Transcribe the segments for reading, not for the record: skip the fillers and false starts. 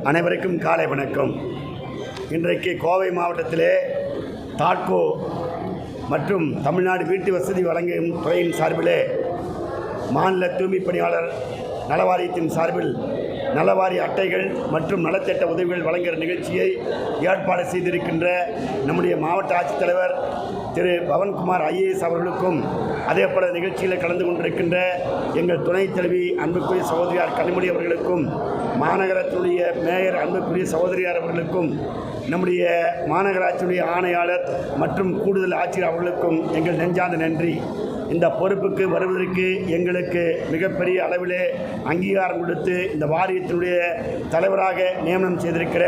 அனைவருக்கும் காலை வணக்கம். இன்றைக்கு கோவை மாவட்டத்திலே தாட்கோ மற்றும் தமிழ்நாடு வீட்டு வசதி வழங்கும் துறையின் சார்பிலே மாநில தூய்மை பணியாளர் நலவாரியத்தின் சார்பில் நலவாரிய அட்டைகள் மற்றும் நலத்திட்ட உதவிகள் வழங்குகிற நிகழ்ச்சியை ஏற்பாடு செய்திருக்கின்ற நம்முடைய மாவட்ட ஆட்சித்தலைவர் திரு பவன்குமார் ஐஏஎஸ் அவர்களுக்கும் அதே போல நிகழ்ச்சியில் கலந்து கொண்டிருக்கின்ற எங்கள் துணைத் தலைவி அன்புக்குரிய சகோதரியார் கனிமொழி அவர்களுக்கும் மாநகரத்துடைய மேயர் அன்புக்குரிய சகோதரியார் அவர்களுக்கும் நம்முடைய மாநகராட்சியுடைய ஆணையாளர் மற்றும் கூடுதல் ஆட்சியர் அவர்களுக்கும் எங்கள் நெஞ்சார்ந்த நன்றி. இந்த பொறுப்புக்கு வருவதற்கு எங்களுக்கு மிகப்பெரிய அளவிலே அங்கீகாரம் கொடுத்து இந்த வாரியத்தினுடைய தலைவராக நியமனம் செய்திருக்கிற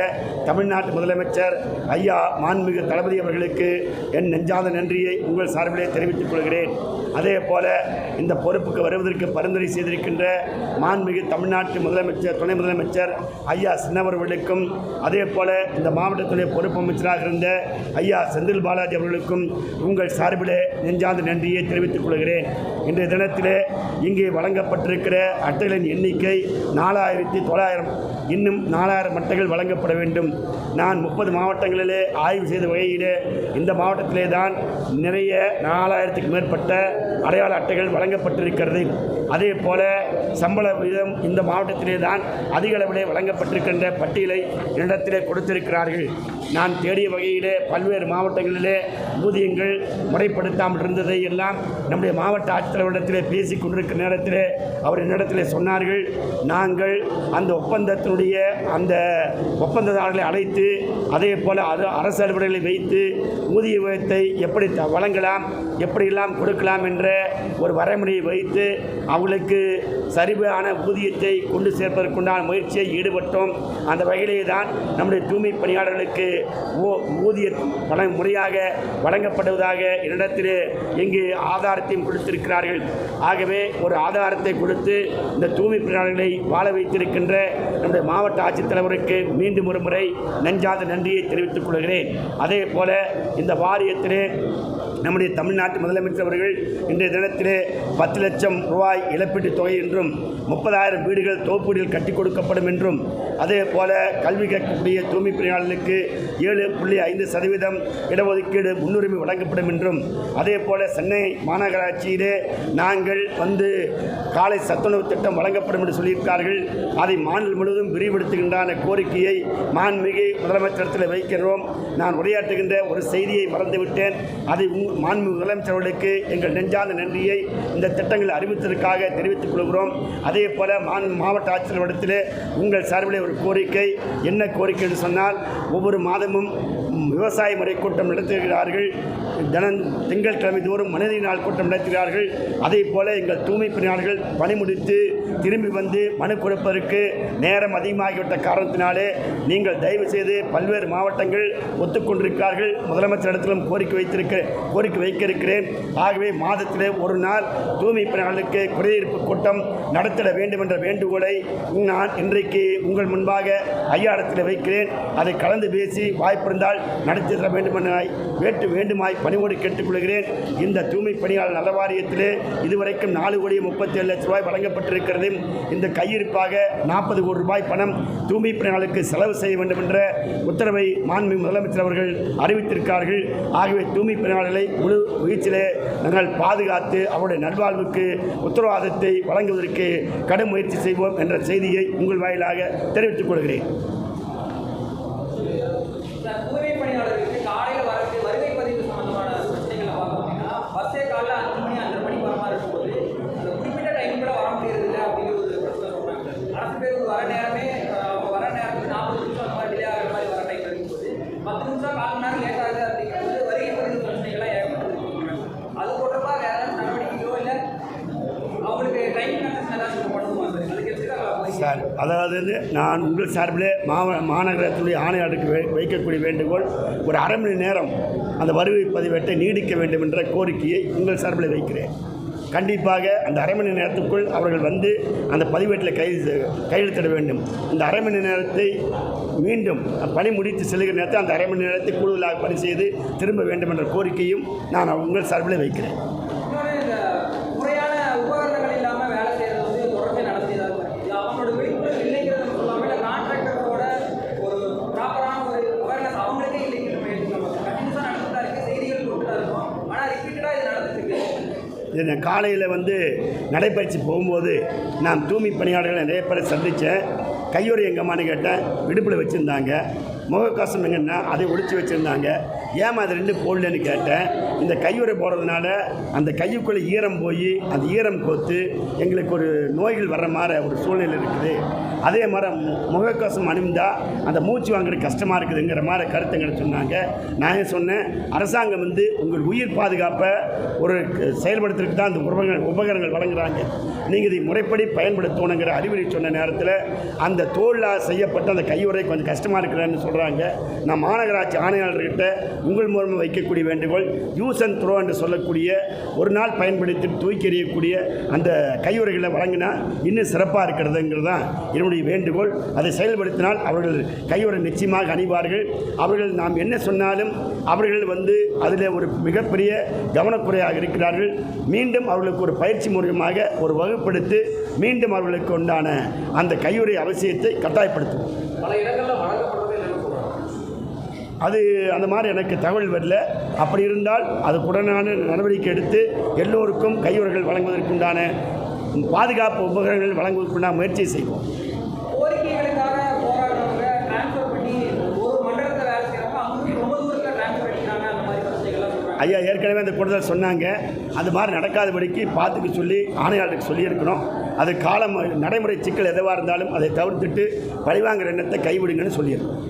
தமிழ்நாட்டு முதலமைச்சர் ஐயா மாண்புமிகு தளபதி அவர்களுக்கு என் நெஞ்சார்ந்த நன்றியை உங்கள் சார்பிலே தெரிவித்துக் கொள்கிறேன். அதே போல இந்த பொறுப்புக்கு வருவதற்கு பரிந்துரை செய்திருக்கின்ற மாண்புமிகு தமிழ்நாட்டு முதலமைச்சர் துணை முதலமைச்சர் ஐயா சின்னவர்களுக்கும் அதே போல இந்த மாவட்டத்துடைய பொறுப்பு அமைச்சராக இருந்த ஐயா செந்தில் பாலாஜி அவர்களுக்கும் உங்கள் சார்பிலே நெஞ்சார்ந்த நன்றியை தெரிவித்துக் கொள்கிறேன். இன்றைய தினத்திலே இங்கே வழங்கப்பட்டிருக்கிற அட்டைகளின் எண்ணிக்கை 4900. இன்னும் 4000 அட்டைகள் வழங்கப்பட வேண்டும். நான் 30 மாவட்டங்களிலே ஆய்வு செய்த வகையிலே இந்த மாவட்டத்திலே தான் நிறைய 4000க்கு மேற்பட்ட அடையாள அட்டைகள் வழங்கப்பட்டிருக்கிறது. அதே போல சம்பள விகிதம் இந்த மாவட்டத்திலே தான் அதிக அளவிலே வழங்கப்பட்டிருக்கின்ற பட்டியலை என்னிடத்திலே கொடுத்திருக்கிறார்கள். நான் தேடிய வகையிலே பல்வேறு மாவட்டங்களிலே ஊதியங்கள் முறைப்படுத்தாமல் இருந்ததை எல்லாம் நம்முடைய மாவட்ட ஆட்சித்தலைவரிடத்திலே பேசி கொண்டிருக்கிற நேரத்திலே அவர் என்னிடத்திலே சொன்னார்கள், நாங்கள் அந்த ஒப்பந்ததாரர்களை அழைத்து அதே போல் அரசு அலுவலர்களை வைத்து ஊதிய விகிதத்தை எப்படி வழங்கலாம், எப்படியெல்லாம் கொடுக்கலாம் என்ற ஒரு வரைமுறையை வைத்து அவர்களுக்கு சரிவான ஊதியத்தை கொண்டு சேர்ப்பதற்குண்டான முயற்சியை ஈடுபட்டோம். அந்த வகையிலே தான் நம்முடைய தூய்மை பணியாளர்களுக்கு ஊதிய முறையாக வழங்கப்படுவதாக என்னிடத்திலே இங்கு ஆதாரத்தையும் கொடுத்திருக்கிறார்கள். ஆகவே ஒரு ஆதாரத்தை கொடுத்து இந்த தூய்மை பணியாளர்களை வாழ வைத்திருக்கின்ற நம்முடைய மாவட்ட ஆட்சித்தலைவருக்கு மீண்டும் ஒரு முறை நெஞ்சார்ந்த நன்றியை தெரிவித்துக் கொள்கிறேன். அதே போல இந்த வாரியத்திலே நம்முடைய தமிழ்நாட்டு முதலமைச்சர் அவர்கள் இன்றைய தினத்திலே 10 லட்சம் ரூபாய் இழப்பீட்டுத் தொகை என்றும் 30,000 வீடுகள் தொகுப்பீடுகள் கட்டி கொடுக்கப்படும் என்றும் அதே போல கல்வி கற்கக்கூடிய தூய்மை பணியாளர்களுக்கு 7.5% இடஒதுக்கீடு முன்னுரிமை வழங்கப்படும் என்றும் அதே போல சென்னை மாநகராட்சியிலே நாங்கள் காலை சத்துணவு திட்டம் வழங்கப்படும் என்று சொல்லியிருக்கார்கள். அதை மாநிலம் முழுவதும் விரிவுபடுத்துகின்ற கோரிக்கையை மாண்புமிகு முதலமைச்சரிடத்தில் வைக்கிறோம். நான் உரையாற்றுகின்ற ஒரு செய்தியை மறந்துவிட்டேன். அதை மாண்புமிகு முதலமைச்சர்களுக்கு எங்கள் நெஞ்சார்ந்த நன்றியை இந்த திட்டங்களை அறிவித்ததற்காக தெரிவித்துக் கொள்கிறோம். அதே போல மாவட்ட ஆட்சியரிடத்திலே உங்கள் சார்பிலே ஒரு கோரிக்கை. என்ன கோரிக்கை என்று சொன்னால், ஒவ்வொரு மாதமும் விவசாய முறை கூட்டம் நடத்துகிறார்கள். திங்கட்கிழமை தோறும் மனித நாள் கூட்டம் நடத்துகிறார்கள். அதே போல எங்கள் தூய்மை பணியாளர்கள் பணி முடித்து திரும்பி வந்து மனு கொடுப்பதற்கு நேரம் அதிகமாகிவிட்ட காரணத்தினாலே நீங்கள் தயவு செய்து பல்வேறு மாவட்டங்கள் ஒத்துக்கொண்டிருக்கிறார்கள். முதலமைச்சரிடத்திலும் கோரிக்கை வைக்க இருக்கிறேன். ஆகவே மாதத்திலே ஒரு நாள் தூய்மை பணியாளர்களுக்கு குறைதீர்ப்பு கூட்டம் நடத்திட வேண்டும் என்ற வேண்டுகோளை நான் இன்றைக்கு உங்கள் முன்பாக ஐயாயிரத்தில் வைக்கிறேன். அதை கலந்து பேசி வாய்ப்பிருந்தால் நடத்திட வேண்டுமாய் பணிவோடு கேட்டுக்கொள்கிறேன். இந்த தூய்மை பணியாளர் நல வாரியத்திலே இதுவரைக்கும் 4,37 லட்சம் ரூபாய் வழங்கப்பட்டிருக்கிறது. இந்த கையிருப்பாக 40 கோடி ரூபாய் பணம் தூய்மை பணியாளருக்கு செலவு செய்ய வேண்டும் என்ற உத்தரவை மாண்புமிகு முதலமைச்சர் அவர்கள் அறிவித்திருக்கிறார்கள். ஆகவே தூய்மை பணியாளர்களை முழு வீச்சிலே நாங்கள் பாதுகாத்து அவருடைய நல்வாழ்வுக்கு உத்தரவாதத்தை வழங்குவதற்கு கடும் முயற்சி செய்வோம் என்ற செய்தியை உங்கள் வாயிலாக தெரிவித்துக் கொள்கிறேன். சார், அதாவது நான் உங்கள் சார்பில் மாநகரத்துடைய ஆணையாளருக்கு வைக்கக்கூடிய வேண்டுகோள், ஒரு அரை மணி நேரம் அந்த வருகை பதிவேட்டை நீடிக்க வேண்டும் என்ற கோரிக்கையை உங்கள் சார்பில் வைக்கிறேன். கண்டிப்பாக அந்த அரை மணி நேரத்துக்குள் அவர்கள் அந்த பதிவேட்டில் கையெழுத்திட வேண்டும். இந்த அரை மணி நேரத்தை மீண்டும் பணி முடித்து செல்கிற நேரத்தை அந்த அரை மணி நேரத்தை கூடுதலாக பணி செய்து திரும்ப வேண்டும் என்ற கோரிக்கையும் நான் உங்கள் சார்பில் வைக்கிறேன். இது காலையில் வந்து நடைப்பயிற்சி போகும்போது நான் தூய்மை பணியாளர்களை நிறைய பேரை சந்தித்தேன். கையுறை எங்கம்மான்னு கேட்டேன். விடுப்பில் வச்சுருந்தாங்க. முகக்கவசம் எங்கன்னா அதை ஒழிச்சு வச்சுருந்தாங்க. ஏமா அது 2 போடலன்னு கேட்டேன். இந்த கையுறை போடுறதுனால அந்த கையுக்குள்ளே ஈரம் போய் அந்த ஈரம் கோத்து எங்களுக்கு ஒரு நோய்கள் வர்ற மாதிரி ஒரு சூழ்நிலை இருக்குது. அதே மாதிரி முகக்கவசம் அணிந்தால் அந்த மூச்சு வாங்குறது கஷ்டமாக இருக்குதுங்கிற மாதிரி கருத்துங்களை சொன்னாங்க. நான் சொன்னேன், அரசாங்கம் வந்து உங்கள் உயிர் பாதுகாப்பை ஒரு செயல்படுத்துறதுக்கு தான் அந்த உபகரணங்கள் வழங்குறாங்க. நீங்கள் இதை முறைப்படி பயன்படுத்தணுங்கிற அறிவுரை சொன்ன நேரத்தில் அந்த தோளால் செய்யப்பட்ட அந்த கையுறை கொஞ்சம் கஷ்டமாக இருக்கிறேன்னு சொல்கிறாங்க. நான் மாநகராட்சி ஆணையாளர்கிட்ட உங்கள் மூலமாக வைக்கக்கூடிய வேண்டுகோள், யூஸ் அண்ட் த்ரோ என்று சொல்லக்கூடிய ஒரு நாள் பயன்படுத்தி தூக்கி எறியக்கூடிய அந்த கையுறைகளை வழங்கினா இன்னும் சிறப்பாக இருக்கிறதுங்கிறது தான் என்னுடைய வேண்டுகோள். அதை செயல்படுத்தினால் அவர்கள் கையுறை நிச்சயமாக அணிவார்கள். அவர்கள் நாம் என்ன சொன்னாலும் அவர்கள் வந்து அதில் ஒரு மிகப்பெரிய கவனக்குறையாக இருக்கிறார்கள். மீண்டும் அவர்களுக்கு ஒரு பயிற்சி மூலமாக ஒரு வகுப்படுத்தி மீண்டும் அவர்களுக்கு உண்டான அந்த கையுறை அவசியத்தை கட்டாயப்படுத்துவோம். பல இடங்களில் வழங்கப்படுறது அது அந்த மாதிரி எனக்கு தகவல் வரல. அப்படி இருந்தால் அதுக்குடனான நடவடிக்கை எடுத்து எல்லோருக்கும் கையுறைகள் வழங்குவதற்குண்டான பாதுகாப்பு உபகரணங்கள் வழங்குவதற்குண்டான முயற்சி செய்வோம். கோரிக்கைகளுக்காக போராடுறவங்க டிரான்ஸ்ஃபர் பண்ணி ஒரு மண்டலத்தில் வேலை செய்கிறாங்க, அவங்க ரொம்ப தூரத்தில் டிரான்ஸ்ஃபர் பண்ணிக்கிறாங்க. அந்த மாதிரி பிரச்சனைகள்லாம் சொல்கிறாங்க. ஐயா ஏற்கனவே அந்த கூடுதல் சொன்னாங்க. அது மாதிரி நடக்காதபடிக்கு பார்த்துக்க சொல்லி ஆணையாளருக்கு சொல்லியிருக்கிறோம். அது காலம் நடைமுறை சிக்கல் எதுவாக இருந்தாலும் அதை தவிர்த்துட்டு பழிவாங்கிற எண்ணத்தை கைவிடுங்கன்னு சொல்லியிருக்கோம்.